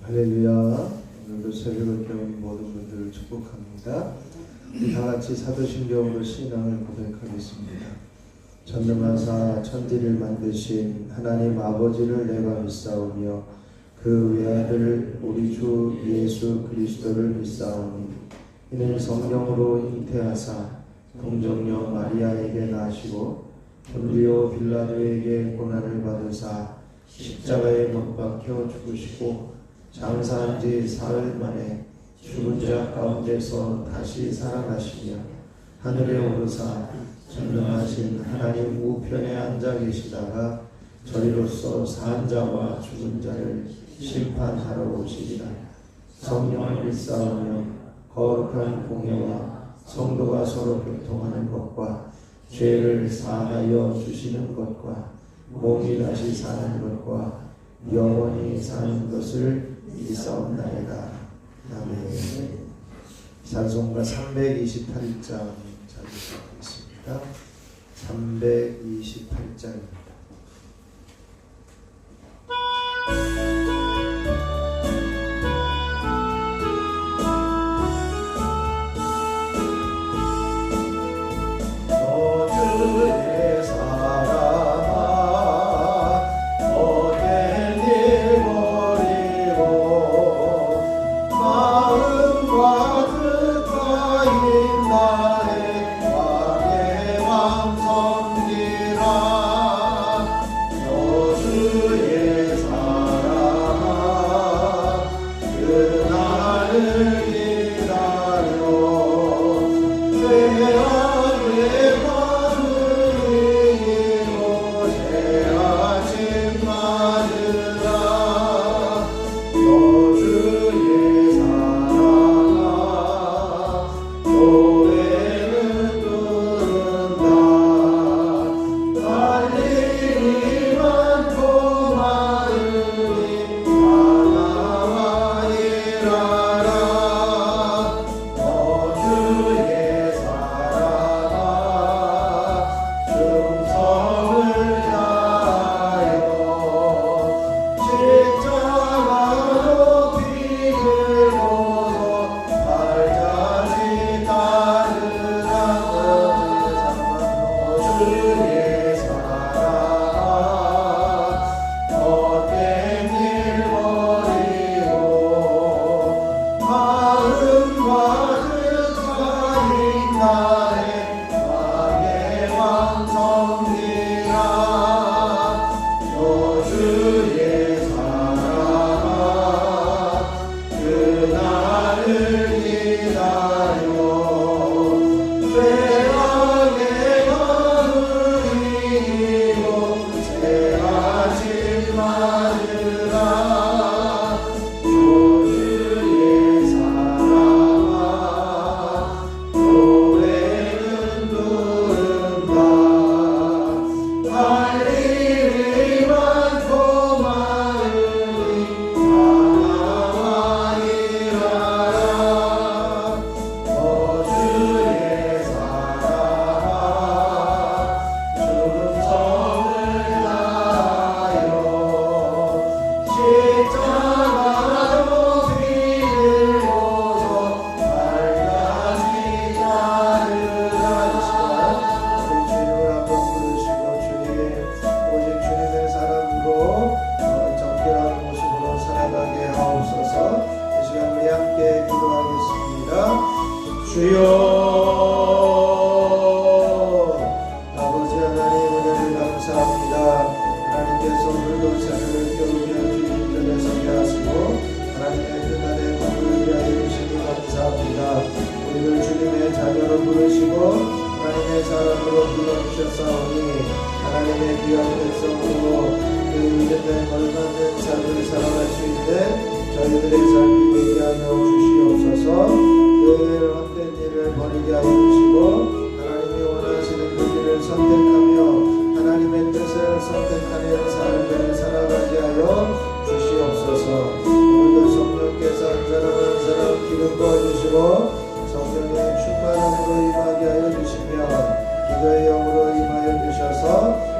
할렐루야. 오늘도 새벽을 깨운 모든 분들을 축복합니다. 우리 다같이 사도신경으로 신앙을 고백하겠습니다. 전능하사 천지를 만드신 하나님 아버지를 내가 믿사오며 그 외아들 우리 주 예수 그리스도를 믿사오니 이는 성령으로 잉태하사 동정녀 마리아에게 나시고 본디오 빌라도에게 고난을 받으사 십자가에 못 박혀 죽으시고 장사한 지 사흘 만에 죽은 자 가운데서 다시 살아나시며 하늘에 오르사 전능하신 하나님 우편에 앉아 계시다가 저리로서 산 자와 죽은 자를 심판하러 오시리라. 성령을 믿사오며 거룩한 공예와 성도가 서로 교통하는 것과 죄를 사하여 주시는 것과 몸이 다시 사는 것과 영원히 사는 것을 믿사옵나이다. 아멘. 찬송가 328장 찬송하겠습니다. 328장입니다.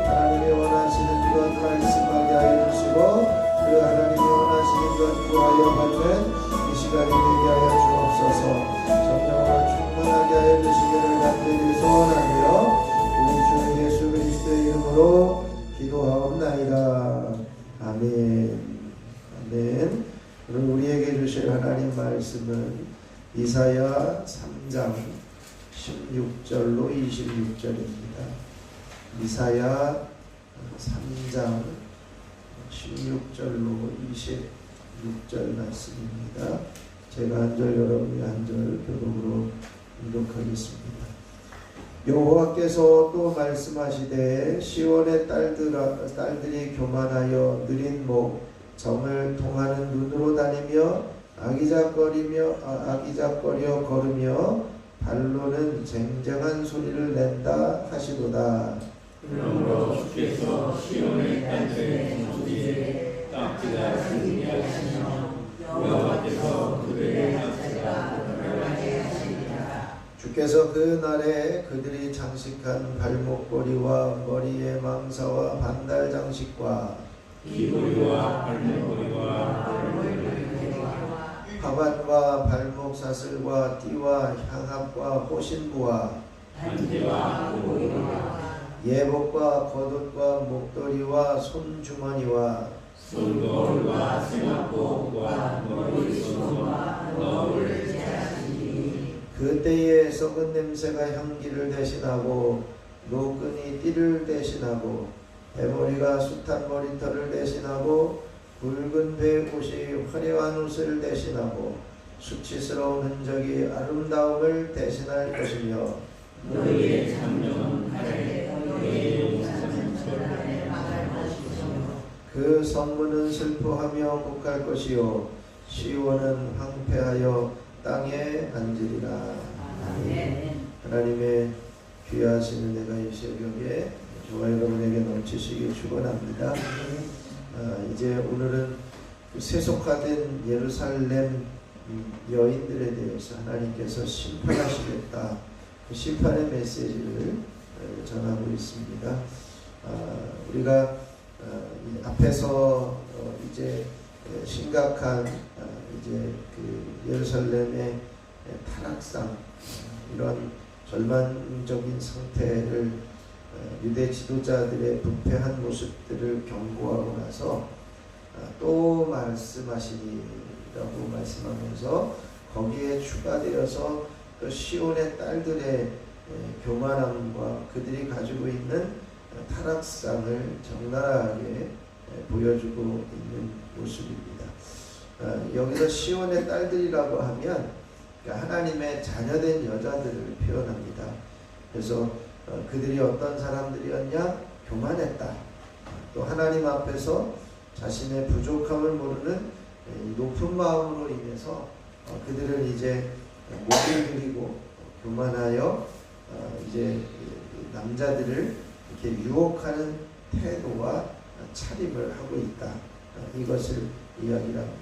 하나님이 원하시는 것 말씀하게 하여 주시고 그 하나님이 원하시는 것 구하여 기도하옵나이다. 아멘. 아멘. 오늘 우리에게 주실 하나님 말씀은 이사야 3장 16절로 26절입니다. 이사야 3장 16절로 26절 말씀입니다. 제가 한 절, 여러분이 한 절 교독으로 읽도록하겠습니다. 여호와께서 또 말씀하시되 시온의 딸들이 교만하여 느린 목 정을 통하는 눈으로 다니며 아기작거려 걸으며 발로는 쟁쟁한 소리를 낸다 하시도다. 그러므로 주께서 시온의 딸들의 성지에 딱지가 생기게 하시며 여호와께서 그들의 낙제가 드러나게 하시리라. 주께서 그 날에 그들이 장식한 발목걸이와 머리에 망사와 반달 장식과 귀고리와 발목걸이와 가반과 발목 사슬과 띠와 향합과 호신부와 반지와 고리와 예복과 겉옷과 목도리와 손주머니와 손거울과 세마포와 머리솜과 너울 제하시니 그때에 썩은 냄새가 향기를 대신하고 노끈이 띠를 대신하고 대머리가 숱한 머리털을 대신하고 붉은 배옷이 화려한 옷을 대신하고 수치스러운 흔적이 아름다움을 대신할 것이며 너희의 장정은 하래 너희의 용사는 절반에 망할 것이며 그 성문은 슬퍼하며 곡할 것이요 시온은 황폐하여 땅에 앉으리라. 아멘. 하나님의 귀하신 은혜가 이 새벽에 저와 여러분에게 넘치시기 축원합니다. 이제 오늘은 세속화된 예루살렘 여인들에 대해서 하나님께서 심판하시겠다. 그 심판의 메시지를 전하고 있습니다. 우리가 앞에서 이제 심각한 이제 그 예루살렘의 타락상 이런 절망적인 상태를 유대 지도자들의 부패한 모습들을 경고하고 나서 또 말씀하시니라고 말씀하면서 거기에 추가되어서 또 시온의 딸들의 교만함과 그들이 가지고 있는 타락상을 적나라하게 보여주고 있는 모습입니다. 여기서 시온의 딸들이라고 하면 하나님의 자녀된 여자들을 표현합니다. 그래서 그들이 어떤 사람들이었냐? 교만했다. 또 하나님 앞에서 자신의 부족함을 모르는 높은 마음으로 인해서 그들은 이제 목을 들이고 교만하여 이제 남자들을 이렇게 유혹하는 태도와 차림을 하고 있다. 이것을 이야기를 합니다.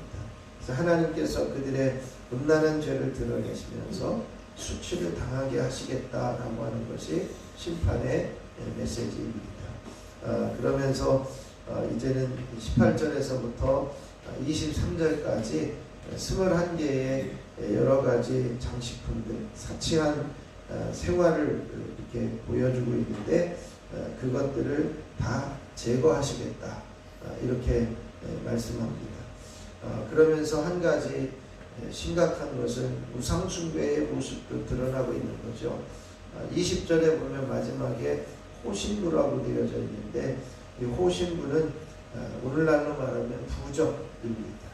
그래서 하나님께서 그들의 음란한 죄를 드러내시면서 수치를 당하게 하시겠다라고 하는 것이 심판의 메시지입니다. 그러면서 이제는 18절에서부터 23절까지 21개의 여러 가지 장식품들, 사치한 생활을 이렇게 보여주고 있는데 그것들을 다 제거하시겠다. 이렇게 말씀합니다. 그러면서 한 가지 심각한 것은 우상숭배의 모습도 드러나고 있는 거죠. 20절에 보면 마지막에 호신부라고 되어져 있는데 이 호신부는 오늘날로 말하면 부적입니다.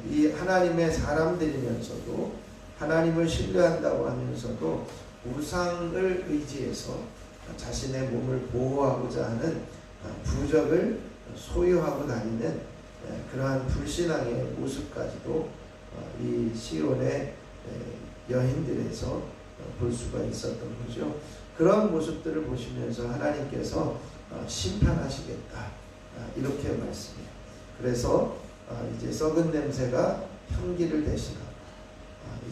이 하나님의 사람들이면서도 하나님을 신뢰한다고 하면서도 우상을 의지해서 자신의 몸을 보호하고자 하는 부적을 소유하고 다니는 그러한 불신앙의 모습까지도 이 시온의 여인들에서 볼 수가 있었던 거죠. 그런 모습들을 보시면서 하나님께서 심판하시겠다. 이렇게 말씀해요. 그래서 이제 썩은 냄새가 향기를 대신하고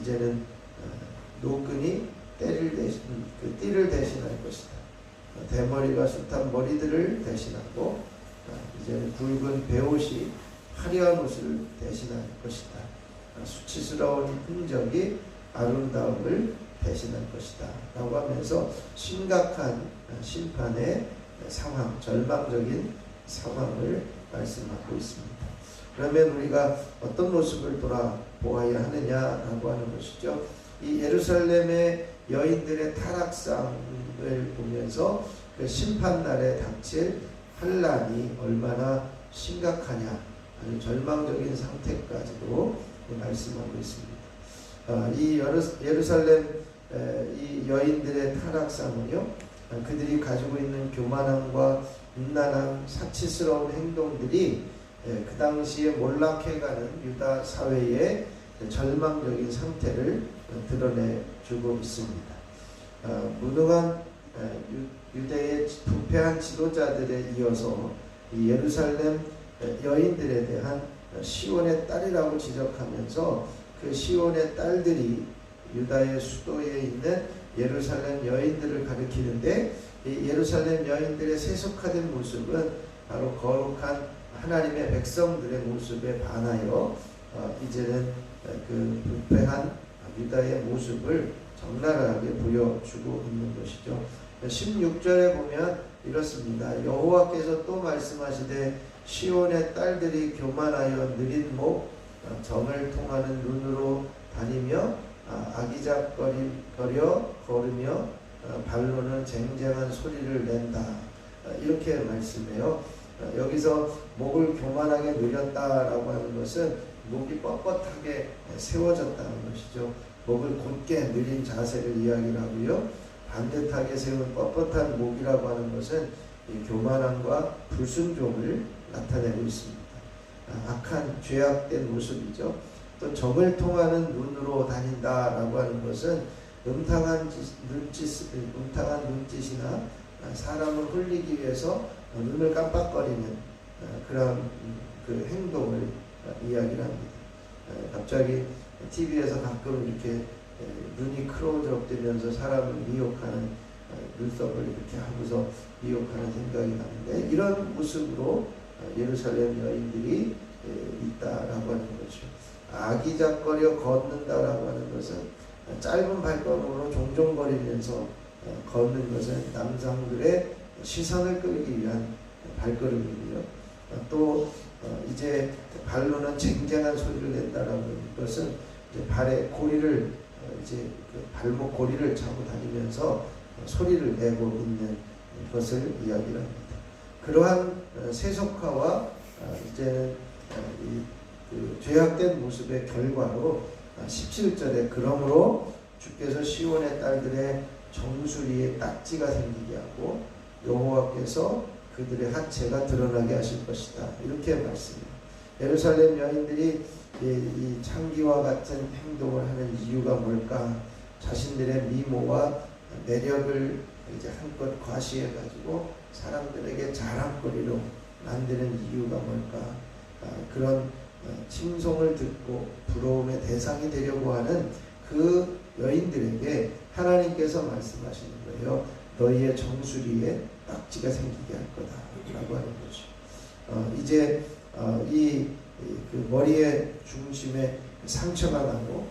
이제는 노끈이 띠를 대신할 것이다. 대머리가 숱한 머리들을 대신하고 이제는 굵은 배옷이 화려한 옷을 대신할 것이다. 수치스러운 흔적이 아름다움을 대신할 것이다 라고 하면서 심각한 심판의 상황, 절망적인 상황을 말씀하고 있습니다. 그러면 우리가 어떤 모습을 돌아보아야 하느냐라고 하는 것이죠. 이 예루살렘의 여인들의 타락상을 보면서 그 심판날에 닥칠 환난이 얼마나 심각하냐, 아주 절망적인 상태까지도 말씀하고 있습니다. 이 예루살렘 이 여인들의 타락상은요, 그들이 가지고 있는 교만함과 음란함, 사치스러운 행동들이 그 당시에 몰락해가는 유다 사회의 절망적인 상태를 드러내주고 있습니다. 무능한 유대의 부패한 지도자들에 이어서 이 예루살렘 여인들에 대한 시온의 딸이라고 지적하면서 그 시온의 딸들이 유다의 수도에 있는 예루살렘 여인들을 가리키는데, 이 예루살렘 여인들의 세속화된 모습은 바로 거룩한 하나님의 백성들의 모습에 반하여 이제는 그 부패한 유다의 모습을 적나라하게 보여주고 있는 것이죠. 16절에 보면 이렇습니다. 여호와께서 또 말씀하시되 시온의 딸들이 교만하여 느린 목 정을 통하는 눈으로 다니며 아기작거려 걸으며 발로는 쟁쟁한 소리를 낸다. 이렇게 말씀해요. 여기서 목을 교만하게 늘렸다라고 하는 것은 목이 뻣뻣하게 세워졌다는 것이죠. 목을 곧게 늘린 자세를 이야기를 하고요. 반듯하게 세운 뻣뻣한 목이라고 하는 것은 이 교만함과 불순종을 나타내고 있습니다. 악한 죄악된 모습이죠. 또 정을 통하는 눈으로 다닌다라고 하는 것은 음탕한 눈짓이나 사람을 홀리기 위해서 눈을 깜빡거리는 그런 그 행동을 이야기를 합니다. 갑자기 TV에서 가끔 이렇게 눈이 크로즈업 되면서 사람을 미혹하는 눈썹을 이렇게 하고서 미혹하는 생각이 나는데, 이런 모습으로 예루살렘 여인들이 있다라고 하는 거죠. 아기작거려 걷는다라고 하는 것은 짧은 발걸음으로 종종거리면서 걷는 것은 남성들의 시선을 끌기 위한 발걸음이고요. 또 이제 발로는 쟁쟁한 소리를 낸다라는 것은 이제 발에 고리를 이제 그 발목 고리를 차고 다니면서 소리를 내고 있는 것을 이야기를 합니다. 그러한 세속화와 이제는 그 죄악된 모습의 결과로 17절에 그러므로 주께서 시온의 딸들의 정수리에 딱지가 생기게 하고 여호와께서 그들의 하체가 드러나게 하실 것이다. 이렇게 말씀합니다. 예루살렘 여인들이 이 창기와 같은 행동을 하는 이유가 뭘까? 자신들의 미모와 매력을 이제 한껏 과시해가지고 사람들에게 자랑거리로 만드는 이유가 뭘까? 그런 칭송을 듣고 부러움의 대상이 되려고 하는 그 여인들에게 하나님께서 말씀하시는 거예요. 너희의 정수리에 딱지가 생기게 할 거다라고 하는 거죠. 이제 그 머리의 중심에 상처가 나고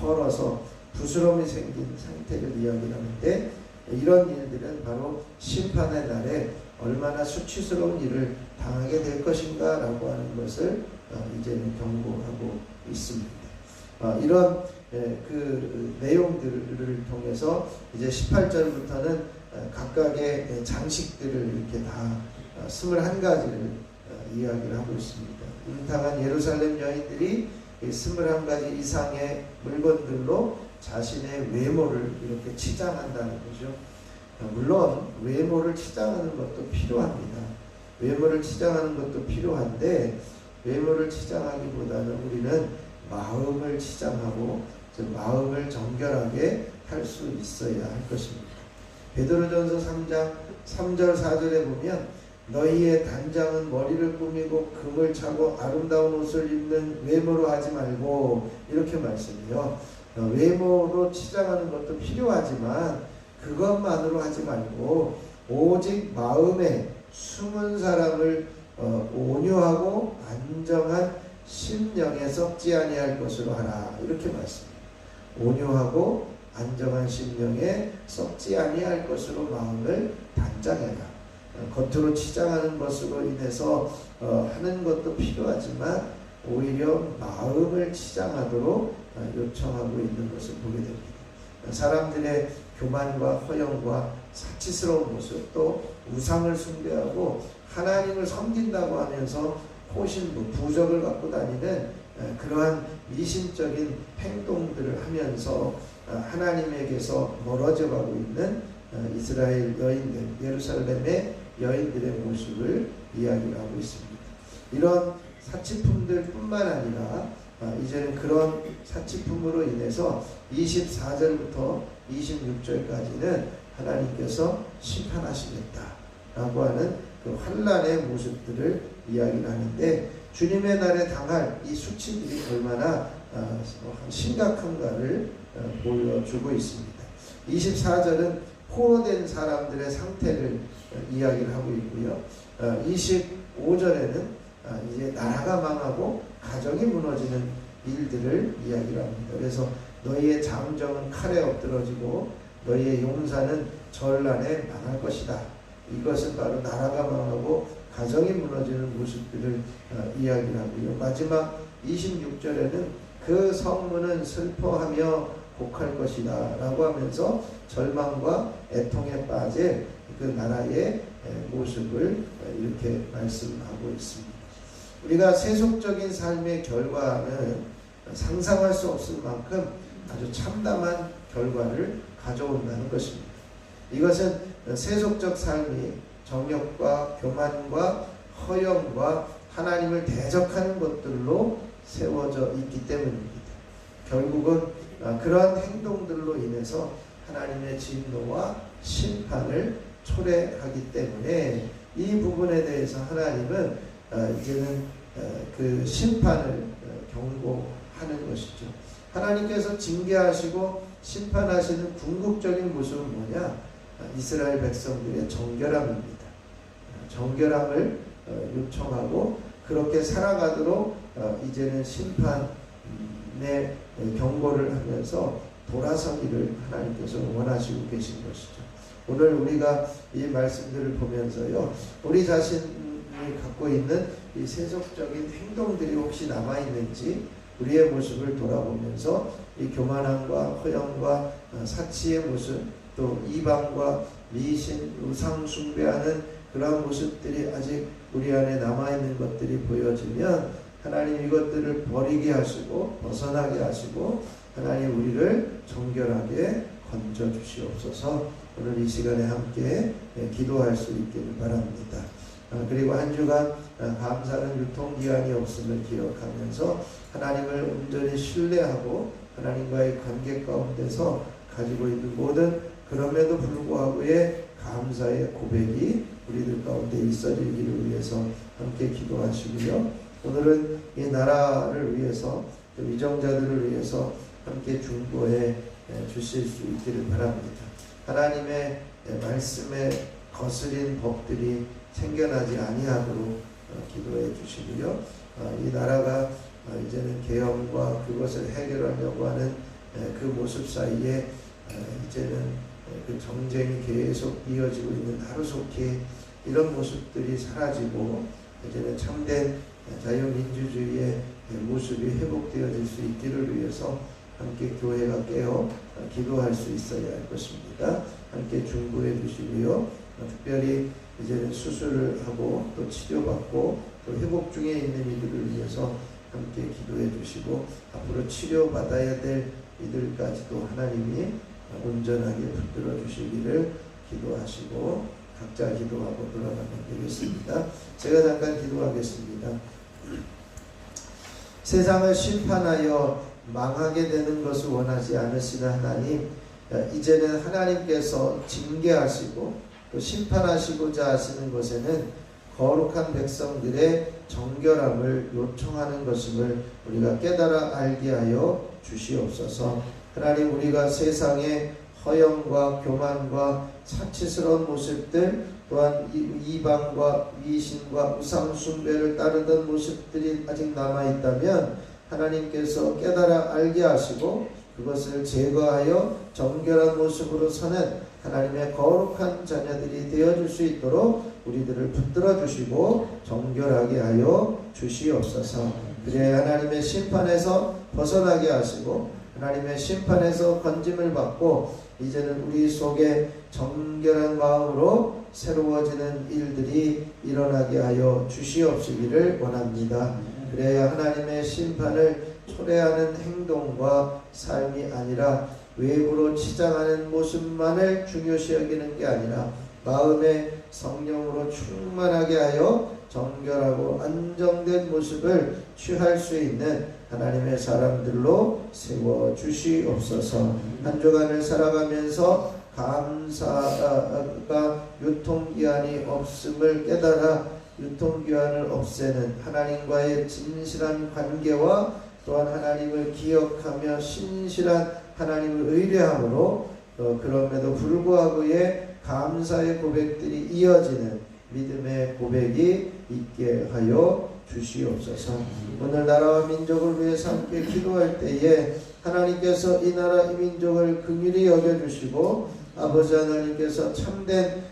헐어서 부스럼이 생긴 상태를 이야기하는데, 이런 일들은 바로 심판의 날에 얼마나 수치스러운 일을 당하게 될 것인가 라고 하는 것을 이제는 경고하고 있습니다. 이런 그 내용들을 통해서 이제 18절부터는 각각의 장식들을 이렇게 다 21가지를 이야기를 하고 있습니다. 음탕한 예루살렘 여인들이 21가지 이상의 물건들로 자신의 외모를 이렇게 치장한다는 거죠. 물론 외모를 치장하는 것도 필요합니다. 외모를 치장하는 것도 필요한데, 외모를 치장하기보다는 우리는 마음을 치장하고 마음을 정결하게 할 수 있어야 할 것입니다. 베드로전서 3장 3절 4절에 보면 너희의 단장은 머리를 꾸미고 금을 차고 아름다운 옷을 입는 외모로 하지 말고, 이렇게 말씀해요. 외모로 치장하는 것도 필요하지만 그것만으로 하지 말고 오직 마음에 숨은 사람을 온유하고 안정한 심령에 썩지 아니할 것으로 하라. 이렇게 말씀해요. 온유하고 안정한 심령에 썩지 아니할 것으로 마음을 단장해라. 겉으로 치장하는 것으로 인해서 하는 것도 필요하지만 오히려 마음을 치장하도록 요청하고 있는 것을 보게 됩니다. 사람들의 교만과 허영과 사치스러운 모습, 또 우상을 숭배하고 하나님을 섬긴다고 하면서 호신부, 부적을 갖고 다니는 그러한 미신적인 행동들을 하면서 하나님에게서 멀어져 가고 있는 이스라엘 여인들, 예루살렘의 여인들의 모습을 이야기하고 있습니다. 이런 사치품들 뿐만 아니라 이제는 그런 사치품으로 인해서 24절부터 26절까지는 하나님께서 심판하시겠다라고 하는 그 환난의 모습들을 이야기를 하는데, 주님의 날에 당할 이 수치들이 얼마나 심각한가를 보여주고 있습니다. 24절은 포로된 사람들의 상태를 이야기를 하고 있고요. 25절에는 이제 나라가 망하고 가정이 무너지는 일들을 이야기를 합니다. 그래서 너희의 장정은 칼에 엎드러지고 너희의 용사는 전란에 망할 것이다. 이것은 바로 나라가 망하고 가정이 무너지는 모습들을 이야기를 하고요. 마지막 26절에는 그 성문은 슬퍼하며 곡할 것이다 라고 하면서 절망과 애통에 빠질 그 나라의 모습을 이렇게 말씀하고 있습니다. 우리가 세속적인 삶의 결과는 상상할 수 없을 만큼 아주 참담한 결과를 가져온다는 것입니다. 이것은 세속적 삶이 정욕과 교만과 허영과 하나님을 대적하는 것들로 세워져 있기 때문입니다. 결국은 그러한 행동들로 인해서 하나님의 진노와 심판을 초래하기 때문에 이 부분에 대해서 하나님은 이제는 그 심판을 경고하는 것이죠. 하나님께서 징계하시고 심판하시는 궁극적인 모습은 뭐냐? 이스라엘 백성들의 정결함입니다. 정결함을 요청하고 그렇게 살아가도록 이제는 심판의 경고를 하면서 돌아서기를 하나님께서 원하시고 계신 것이죠. 오늘 우리가 이 말씀들을 보면서요, 우리 자신이 갖고 있는 이 세속적인 행동들이 혹시 남아있는지 우리의 모습을 돌아보면서 이 교만함과 허영과 사치의 모습, 또 이방과 미신, 우상 숭배하는 그러한 모습들이 아직 우리 안에 남아있는 것들이 보여지면 하나님 이것들을 버리게 하시고 벗어나게 하시고 하나님 우리를 정결하게 건져 주시옵소서. 오늘 이 시간에 함께 기도할 수 있기를 바랍니다. 그리고 한 주간 감사는 유통기한이 없음을 기억하면서 하나님을 온전히 신뢰하고 하나님과의 관계 가운데서 가지고 있는 모든 그럼에도 불구하고의 감사의 고백이 우리들 가운데 있어지기를 위해서 함께 기도하시고요. 오늘은 이 나라를 위해서, 위정자들을 위해서 함께 중보해 주실 수 있기를 바랍니다. 하나님의 말씀에 거스린 법들이 생겨나지 아니하도록 기도해 주시고요. 이 나라가 이제는 계엄과 그것을 해결하려고 하는 그 모습 사이에 이제는 그 정쟁이 계속 이어지고 있는 하루속히 이런 모습들이 사라지고 이제는 참된 자유민주주의의 모습이 회복되어질 수 있기를 위해서 함께 교회가 깨어 기도할 수 있어야 할 것입니다. 함께 중보해 주시고요. 특별히 이제는 수술을 하고 또 치료받고 또 회복 중에 있는 이들을 위해서 함께 기도해 주시고 앞으로 치료받아야 될 이들까지도 하나님이 온전하게 붙들어 주시기를 기도하시고 각자 기도하고 돌아가면 되겠습니다. 제가 잠깐 기도하겠습니다. 세상을 심판하여 망하게 되는 것을 원하지 않으시는 하나님, 이제는 하나님께서 징계하시고 또 심판하시고자 하시는 것에는 거룩한 백성들의 정결함을 요청하는 것임을 우리가 깨달아 알게 하여 주시옵소서. 하나님, 우리가 세상의 허영과 교만과 사치스러운 모습들, 또한 이방과 미신과 우상 숭배를 따르던 모습들이 아직 남아있다면 하나님께서 깨달아 알게 하시고 그것을 제거하여 정결한 모습으로 서는 하나님의 거룩한 자녀들이 되어줄 수 있도록 우리들을 붙들어 주시고 정결하게 하여 주시옵소서. 그래 하나님의 심판에서 벗어나게 하시고 하나님의 심판에서 건짐을 받고 이제는 우리 속에 정결한 마음으로 새로워지는 일들이 일어나게 하여 주시옵시기를 원합니다. 그래야 하나님의 심판을 초래하는 행동과 삶이 아니라 외부로 치장하는 모습만을 중요시 여기는 게 아니라 마음의 성령으로 충만하게 하여 정결하고 안정된 모습을 취할 수 있는 하나님의 사람들로 세워 주시옵소서. 한 주간을 살아가면서 감사가 유통기한이 없음을 깨달아 유통기한을 없애는 하나님과의 진실한 관계와 또한 하나님을 기억하며 신실한 하나님을 의뢰함으로 그럼에도 불구하고의 감사의 고백들이 이어지는 믿음의 고백이 있게 하여 주시옵소서. 오늘 나라와 민족을 위해서 함께 기도할 때에 하나님께서 이 나라 이 민족을 긍휼히 여겨주시고 아버지 하나님께서 참된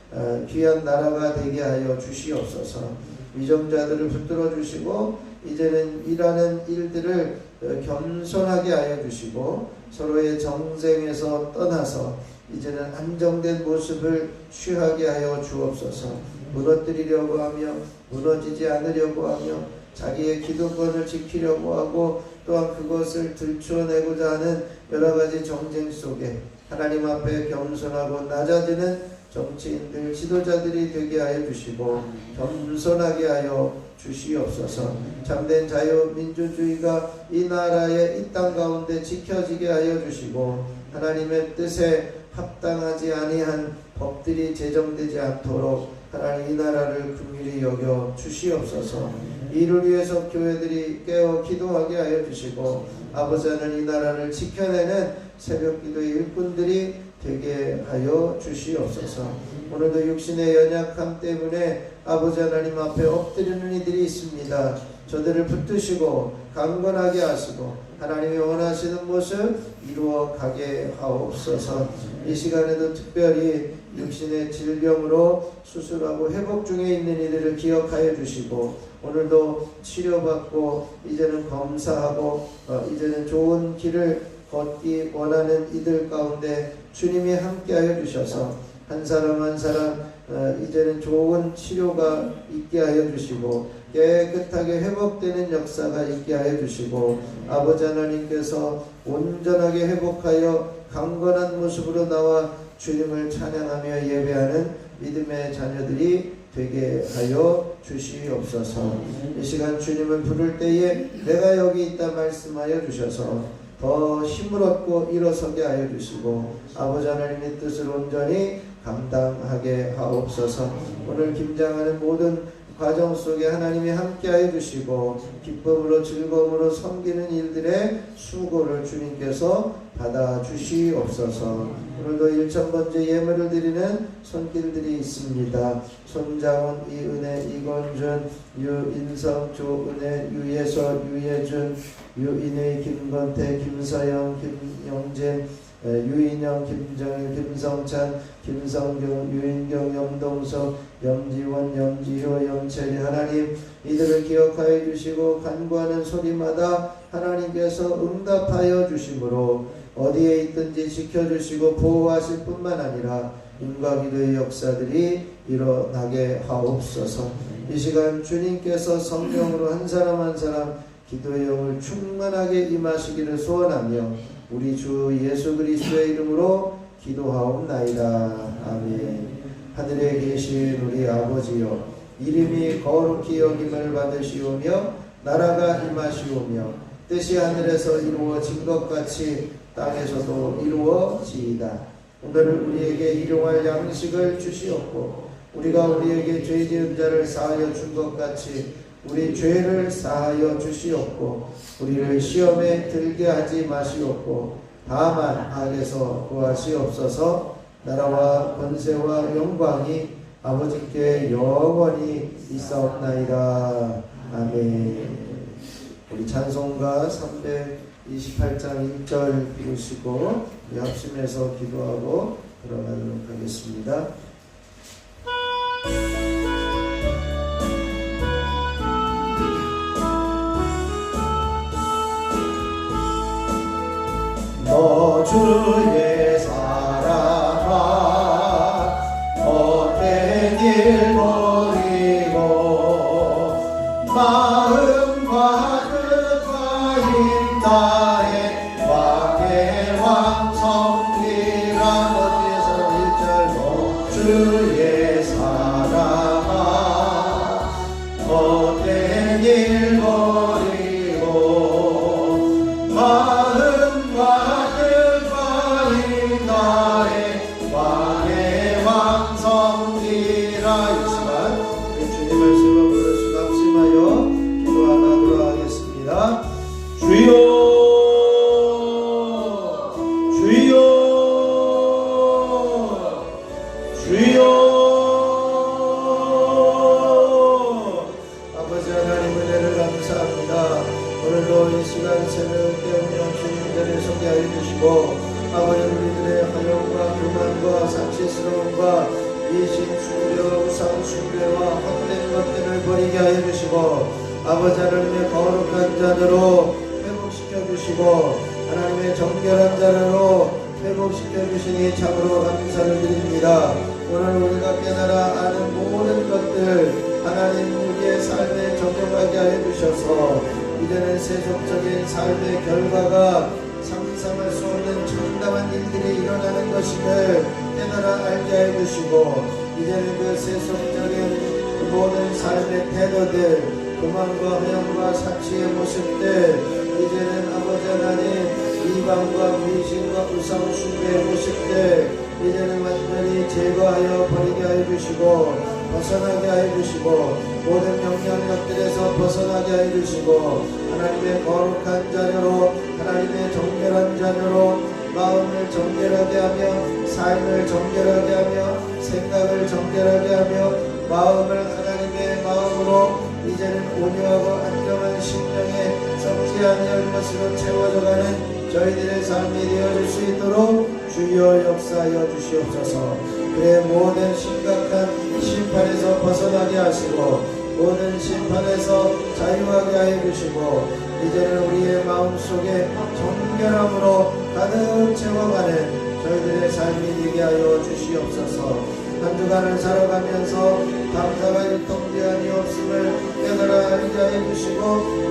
귀한 나라가 되게 하여 주시옵소서. 위정자들을 붙들어 주시고 이제는 일하는 일들을 겸손하게 하여 주시고 서로의 정쟁에서 떠나서 이제는 안정된 모습을 취하게 하여 주옵소서. 무너뜨리려고 하며 무너지지 않으려고 하며 자기의 기득권을 지키려고 하고 또한 그것을 들추어내고자 하는 여러 가지 정쟁 속에 하나님 앞에 겸손하고 낮아지는 정치인들, 지도자들이 되게 하여 주시고 겸손하게 하여 주시옵소서. 참된 자유민주주의가 이 나라의 이 땅 가운데 지켜지게 하여 주시고 하나님의 뜻에 합당하지 아니한 법들이 제정되지 않도록 하나님 이 나라를 긍휼히 여겨 주시옵소서. 이를 위해서 교회들이 깨어 기도하게 하여 주시고 아버지 하나님 이 나라를 지켜내는 새벽기도의 일꾼들이 되게 하여 주시옵소서. 오늘도 육신의 연약함 때문에 아버지 하나님 앞에 엎드리는 이들이 있습니다. 저들을 붙드시고 강건하게 하시고 하나님이 원하시는 모습 이루어 가게 하옵소서. 이 시간에도 특별히 육신의 질병으로 수술하고 회복 중에 있는 이들을 기억하여 주시고 오늘도 치료받고 이제는 검사하고 이제는 좋은 길을 걷기 원하는 이들 가운데 주님이 함께하여 주셔서 한 사람 한 사람 이제는 좋은 치료가 있게 하여 주시고 깨끗하게 회복되는 역사가 있게 하여 주시고 아버지 하나님께서 온전하게 회복하여 강건한 모습으로 나와 주님을 찬양하며 예배하는 믿음의 자녀들이 되게 하여 주시옵소서. 이 시간 주님을 부를 때에 내가 여기 있다 말씀하여 주셔서 더 힘을 얻고 일어서게 하여 주시고 아버지 하나님의 뜻을 온전히 감당하게 하옵소서. 오늘 김장하는 모든 과정 속에 하나님이 함께하여 주시고 기쁨으로 즐거움으로 섬기는 일들의 수고를 주님께서 받아 주시옵소서. 오늘도 1,000번째 예물을 드리는 손길들이 있습니다. 손장훈, 이은혜, 이건준, 유인성, 조은혜, 유예서, 유예준, 유인의, 김건태, 김서영, 김영진, 유인영, 김정일, 김성찬, 김성경, 유인경, 염동석, 염지원, 염지효, 염채리 하나님 이들을 기억하여 주시고 간구하는 소리마다 하나님께서 응답하여 주심으로 어디에 있든지 지켜주시고 보호하실 뿐만 아니라 인과기도의 역사들이 일어나게 하옵소서. 이 시간 주님께서 성령으로 한 사람 한 사람 기도의 영을 충만하게 임하시기를 소원하며 우리 주 예수 그리스도의 이름으로 기도하옵나이다. 아멘. 하늘에 계신 우리 아버지여 이름이 거룩히 여김을 받으시오며 나라가 임하시오며 뜻이 하늘에서 이루어진 것 같이 땅에서도 이루어지이다. 오늘 우리에게 일용할 양식을 주시옵고 우리가 우리에게 죄 지은 자를 사하여 준 것 같이 우리 죄를 사하여 주시옵고 우리를 시험에 들게 하지 마시옵고 다만 악에서 구하시옵소서. 나라와 권세와 영광이 아버지께 영원히 있사옵나이다. 아멘. 우리 찬송가 328장 1절 부르시고 합심해서 기도하고 들어가도록 하겠습니다. 주의 사랑아 헛된 일 버리고 마음과 뜻과 힘 다해 왕의 왕 섬기라. 어디에서 1절로 주의 사랑아 헛된 일 버리고 마음과 뜻과 힘 다해 왕의 왕 섬기라. 이 시간 주님 말씀을 부르시 감심하여 기도하도록 하겠습니다. 주여 주여 주여. 아버지 하나님 은혜를 감사합니다. 오늘도 이 시간 새벽 깨우며 주님 자리에 서게 하여 주시고 아버지 우리들의 하염과 교만과 사치스러움과 이신 숭배 우상 숭배와 헛된 것들을 버리게 하여 주시고 아버지 하나님의 거룩한 자녀로 회복시켜 주시고 하나님의 정결한 자녀로 회복시켜 주시니 참으로 감사를 드립니다. 오늘 우리가 깨달아 아는 모든 것들 하나님 우리의 삶에 적용하게 하여 주셔서 이제는 세속적인 삶의 결과가 상상할 수 없는 참담한 일들이 일어나는 것임을 깨달아 알게 하여 주시고 이제는 그 세속적인 모든 삶의 태도들 교만과 허영과 사치의 모습들 이제는 아버지 하나님 이방과 미신과 우상 숭배의 모습들 이제는 완전히 제거하여 버리게 하여 주시고 벗어나게 하여 주시고 모든 영향력들에서 벗어나게 하여 주시고 하나님의 거룩한 자녀로 하나님의 정결한 자녀로 마음을 정결하게 하며 삶을 정결하게 하며 생각을 정결하게 하며 마음을 하나님의 마음으로 이제는 온유하고 안정한 심령에 썩지 아니할 것으로 채워져가는 저희들의 삶이 되어질 수 있도록 주여 역사하여 주시옵소서. 그의 모든 심각한 심판에서 벗어나게 하시고 모든 심판에서 자유하게 하여 주시고 이제는 우리의 마음속에 정결함으로 가득 채워가는 저희들의 삶이 되게 하여 주시옵소서. 한 주간을 살아가면서 감사가 유통기한이 없음을 깨달아 알게 하여 주시고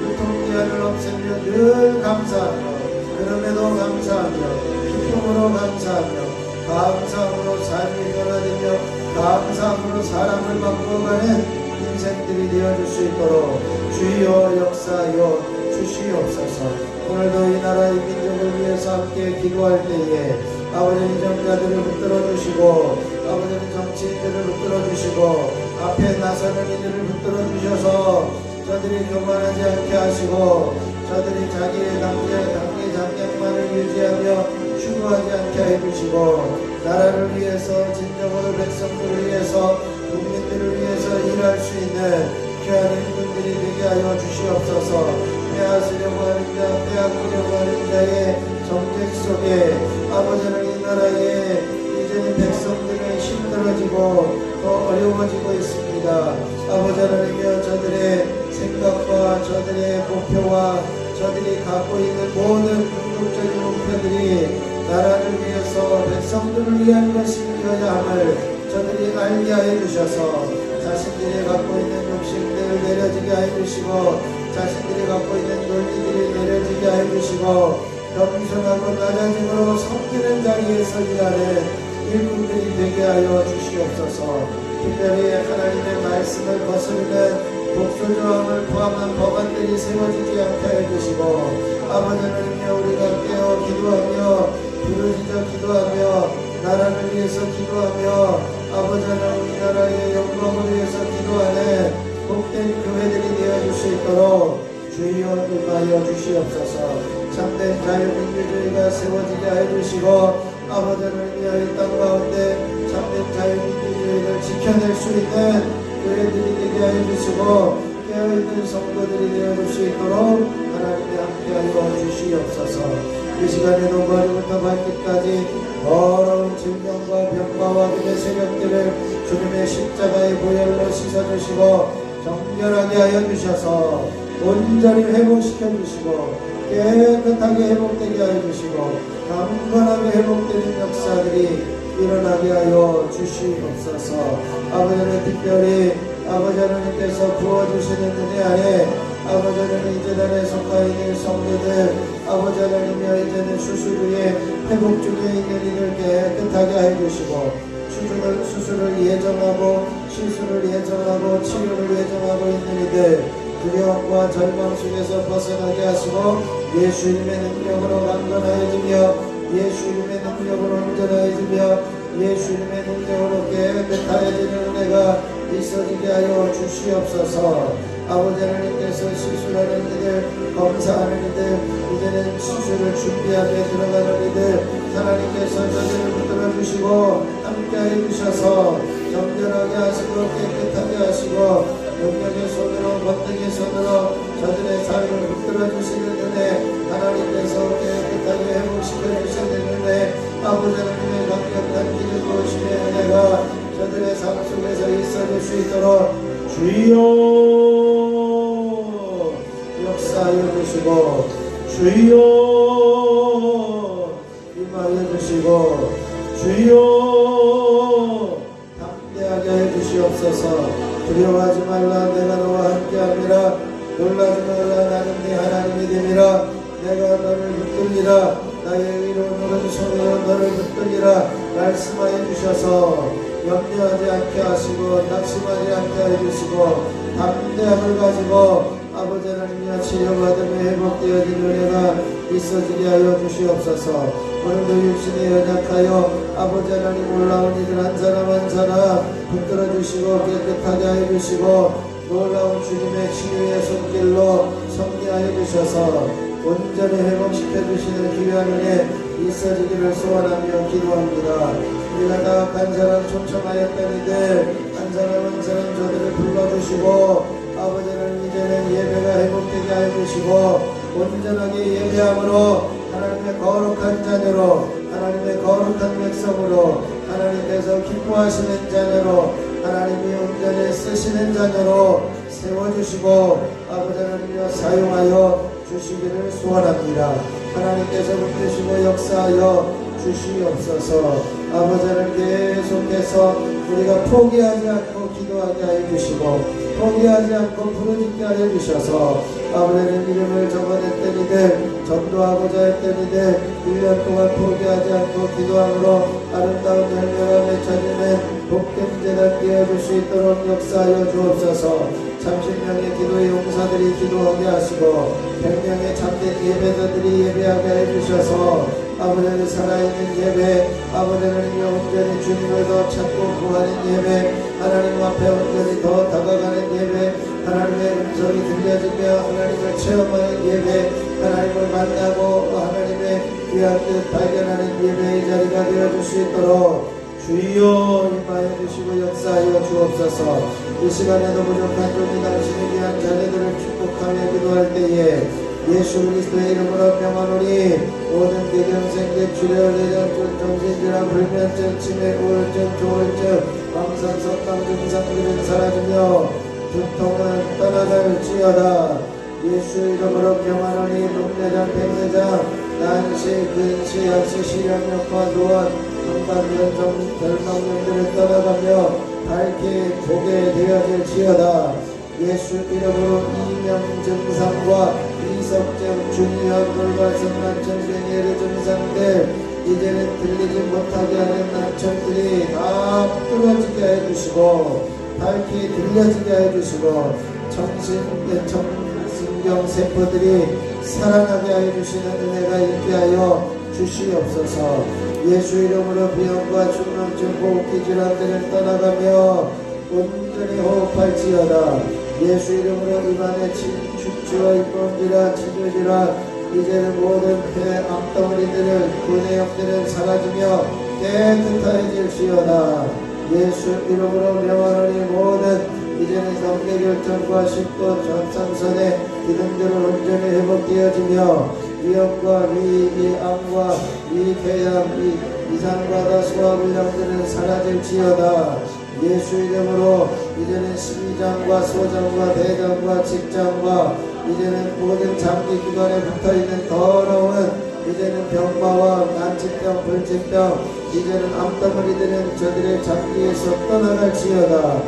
유통기한을 없애며 늘 감사하며 그럼에도 감사하며 기쁨으로 감사하며 감사함으로 삶이 변화되며 감사함으로 사람을 바꾸어가는 인생들이 되어줄 수 있도록 주여 역사하여 주시옵소서. 오늘도 이 나라 이 민족을 위해서 함께 기도할 때에 아버지 이정자들을 붙들어 주시고 아버지 정치인들을 붙들어 주시고 앞에 나서는 이들을 붙들어 주셔서 저들이 교만하지 않게 하시고 저들이 자기의 단계 장량만을 유지하며 추구하지 않게 해주시고 나라를 위해서 진정으로 백성들을 위해서 국민들을 위해서 일할 수 있는 귀한 인분들이 되게 하여 주시옵소서. 빼앗으려고 하는 자 빼앗기려고 하는 자의 정책 속에 아버지는 이 나라에 이제는 백성들이 힘들어지고 더 어려워지고 있습니다. 아버지 하나님이여 저들의 생각과 저들의 목표와 저들이 갖고 있는 모든 궁극적인 목표들이 나라를 위해서 백성들을 위한 것이어야 함을 저들이 알게 하여 주셔서 자신들이 갖고 있는 욕심들을 내려지게 하여 주시고 자신들이 갖고 있는 논리들이 내려지게 하여 주시고 겸손하고 낮아짐으로 섬기는 자리에 서기하는 일꾼들이 되게 하여 주시옵소서. 특별히 하나님의 말씀을 거스르는 독소조항을 포함한 법안들이 세워지지 않게 하여 주시고 아버지 하나님이여 우리가 깨어 기도하며 부르짖어 기도하며 나라를 위해서 기도하며 아버지 하나님 이 나라의 영광을 위해서 기도하는 복된 교회들이 되어줄 수 있도록 주여 임하여 주시옵소서. 참된 자유민주주의가 세워지게 하여 주시고 아버지 하나님이여 이 땅 가운데 참된 자유민주주의를 지켜낼 수 있는 교회들이 되게 하여 주시고 깨어있는 성도들이 되어줄 수 있도록 하나님이 함께하여 주시옵소서. 이 시간에도 머리부터 발끝까지 더러운 질병과 병과 어둠의 세력들을 주님의 십자가의 보혈로 씻어주시고 정결하게 하여 주셔서 온전히 회복시켜 주시고 깨끗하게 회복되게 하여 주시고 강건하게 회복되는 역사들이 일어나게 하여 주시옵소서. 아버지 하나님, 특별히 아버지 하나님께서 부어주시는 은혜 안에 아버지 하나님, 이 재단에 속하 있는 성도들 아버지 하나님이여, 이제는 수술 후에 회복 중에 있는 이들 깨끗하게 하여 주시고 수술을 예정하고 시술을 예정하고 치료를 예정하고 있는 이들 두려움과 절망 속에서 벗어나게 하시고 예수님의 능력으로 강건하여지며 예수님의 능력으로 온전하여지며 예수님의 능력으로 깨끗하여지는 은혜가 있어지게 하여 주시옵소서. 아버지 하나님께서 시술하는 이들, 검사하는 이들, 이제는 수술을 준비하며 들어가는 이들 하나님께서 저들을 붙들어 주시고 함께하여 주셔서 정결하게 하시고 깨끗하게 하시고 능력의 손으로 권능의 손으로 저들의 삶을 붙들어 주시는 은혜 하나님께서 깨끗하게 회복시켜 주시는 은혜 아버지 하나님의 강력한 기름 부으심의 은혜가 저들의 삶 속에서 있어질 수 있도록 주여 역사하여 주시고 주여 임하여 주시고 주여 담대하게 해 주시옵소서. 두려워하지 말라, 내가 너와 함께함이라. 놀라지 말라, 나는 네 하나님이 됨이라. 내가 너를 붙들리라, 나의 의로 너를 손으로 너를 붙들리라 말씀하여 주셔서 염려하지 않게 하시고 낙심하지 않게 하여 주시고 담대함을 가지고 아버지 하나님이여 치료받으며 회복되어진 은혜가 있어지게 하여 주시옵소서. 오늘도 육신이 연약하여 아버지 하나님 올라온 이들 한 사람 한 사람 붙들어 주시고 깨끗하게 하여 주시고 놀라운 주님의 치유의 손길로 섭리하여 주셔서 온전히 회복시켜 주시는 귀한 은혜 있어지기를 소원하며 기도합니다. 우리가 나악한 사람 초청하였던 이들 한 사람 한 사람 저들을 불러주시고 아버지 하나님, 이제는 예배가 회복되게 하여 주시고 온전하게 예배함으로 하나님의 거룩한 자녀로 하나님의 거룩한 백성으로 하나님께서 기뻐하시는 자녀로 하나님이 온전히 쓰시는 자녀로 세워주시고 아버지 하나님이여 사용하여 주시기를 소원합니다. 하나님께서 붙드시고 역사하여 주시옵소서. 아버지 하나님, 계속해서 우리가 포기하지 않고 기도하게 하여 주시고 포기하지 않고 부르짖게 하여 주셔서 아버지 하나님, 이름을 적어냈던 이들 전도하고자 했던 이들 1년 동안 포기하지 않고 기도함으로 아름다운 열매가 맺혀지는 복된 재단 되어줄 수 있도록 역사하여 주옵소서. 30명의 기도의 용사들이 기도하게 하시고 100명의 참된 예배자들이 예배하게 해주셔서 아버지 하나님, 살아있는 예배 아버지 하나님이 온전히 주님을 더 찾고 구하는 예배 하나님 앞에 온전히 더 다가가는 예배 하나님의 음성이 들려지며 하나님을 체험하는 예배 하나님을 만나고 하나님의 귀한 뜻 발견하는 예배의 자리가 되어줄 수 있도록 주여 임하여 주시고 역사하여 주옵소서. 이 시간에도 부족한 종이 당신의 귀한 자녀들을 축복하며 기도할 때에 예수 그리스도의 이름으로 명하노니 모든 대경생계 출혈 내전증 정신질환 불면증 치매 우울증 조울증 망상 석방 증상들은 사라지며 두통은 떠나갈지어다. 예수 이름으로 명하노니 녹내장 백내장 난시 근시 약시 시력력과 노안 건강변성 결막염들을 떠나가며 밝게 보게 되어질지어다. 예수 이름으로 이명 증상과 이석증 중요한 돌발성 난청된 예외 증상들 이제는 들리지 못하게 하는 난청들이 다 뚫어지게 해주시고 밝게 들려지게 해주시고 정신경 세포들이 살아나게 해주시는 은혜가 있게 하여 주시옵소서. 예수 이름으로 비염과 중염증 호흡기 질환들을 떠나가며 온전히 호흡할지어다. 예수 이름으로 입안의 축주와 입범질환 치주질환 이제는 모든 폐 암덩어리들을 근해염들을 사라지며 깨끗해질지어다. 예수 이름으로 명하노니 모든 이제는 성대결정과 식도 전상선의 기능들을 온전히 회복되어지며 위염과 위암과 위궤양 위장과다 소화불량들은 사라질지어다. 예수 이름으로 이제는 시장과 소장과 대장과 직장과 이제는 모든 장기 기관에 붙어있는 더러운 이제는 병마와 난치병 불치병 이제는 암덩어리 되는 저들의 장기에서 떠나갈지어다.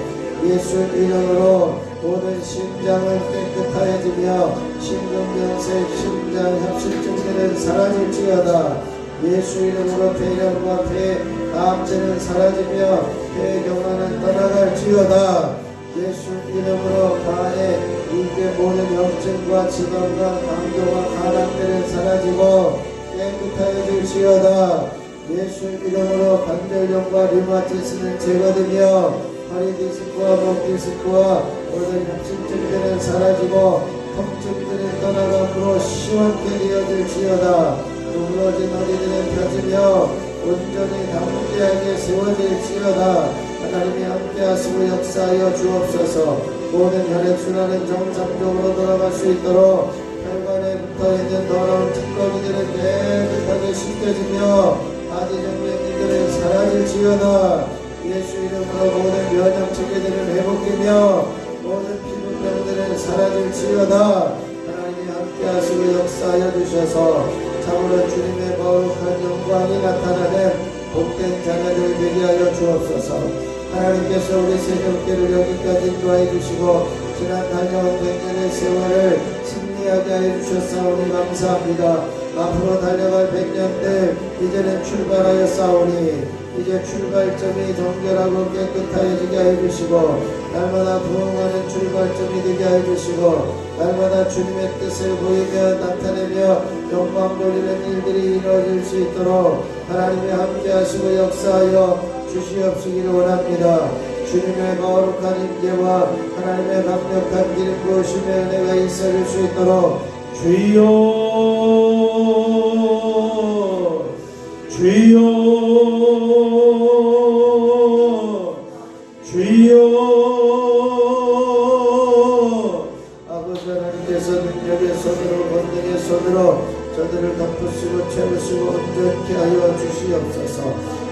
예수 이름으로 모든 심장을 깨끗하여지며 심근경색 심장 협실증들은 사라질지어다. 예수 이름으로 폐렴과 폐암증은 사라지며 폐경화는 떠나갈지어다. 예수 이름으로 간에 이게 모든 염증과 지방과 강도와 간암들은 사라지고 깨끗하여질지어다. 예수 이름으로 관절염과 류마티스는 제거되며 허리 디스크와 목 디스크와 모든 협심증들은 사라지고 통증들은 떠나감으로 시원케 되어질지어다. 구부러진 허리들은 펴지며 온전히 담대하게 세워질지어다. 하나님이 함께하시고 역사하여 주옵소서. 모든 혈액순환은 정상적으로 돌아갈 수 있도록 혈관에 붙어있는 더러운 찌꺼기들은 깨끗하게 씻겨지며 아지정맥기들은 사라질지어다. 예수 이름으로 모든 면역체계들은 회복되며 모든 피부병들은 사라질지어다. 하나님이 함께하시고 역사하여 주셔서 참으로 주님의 거룩한 영광이 나타나는 복된 자녀들 되게 하여 주옵소서. 하나님께서 우리 새벽교를 여기까지 인도하여 주시고 지난 달려온 100년의 세월을 승리하게 하여 주셨사오니 감사합니다. 앞으로 달려갈 100년들 이제는 출발하여 싸우니 이제 출발점이 정결하고 깨끗하여지게 하여 주시고 날마다 부흥하는 출발점이 되게 하여 주시고 날마다 주님의 뜻을 보이며 나타내며 영광 돌리는 일들이 이루어질 수 있도록 하나님이 함께 하시고 역사하여 주시옵시기를 원합니다. 주님의 거룩한 임재와 하나님의 강력한 기름 부으심의 은혜가 있어질 수 있도록 주여 주여 주여. 아버지 하나님께서 능력의 손으로 권능의 손으로 저들을 덮으시고 채우시고 온전케 하여 주시옵소서.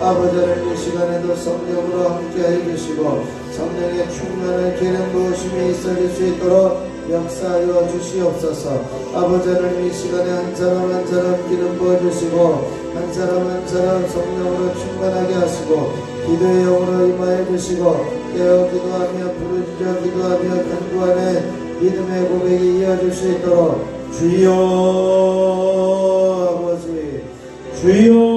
아버지 하나님 이 시간에도 성령으로 함께하여 주시고 성령의 충만한 기름 부으심이 있어질 수 있도록 역사하여 주시옵소서. 아버지 하나님 이 시간에 한 사람 한 사람 기름 부어주시고 한 사람 한 사람 성령으로 충만하게 하시고 기도의 영으로 임하여 주시고 깨어 기도하며 부르짖어 기도하며 간구하는 믿음의 고백이 이어질 수 있도록 주여 아버지 주여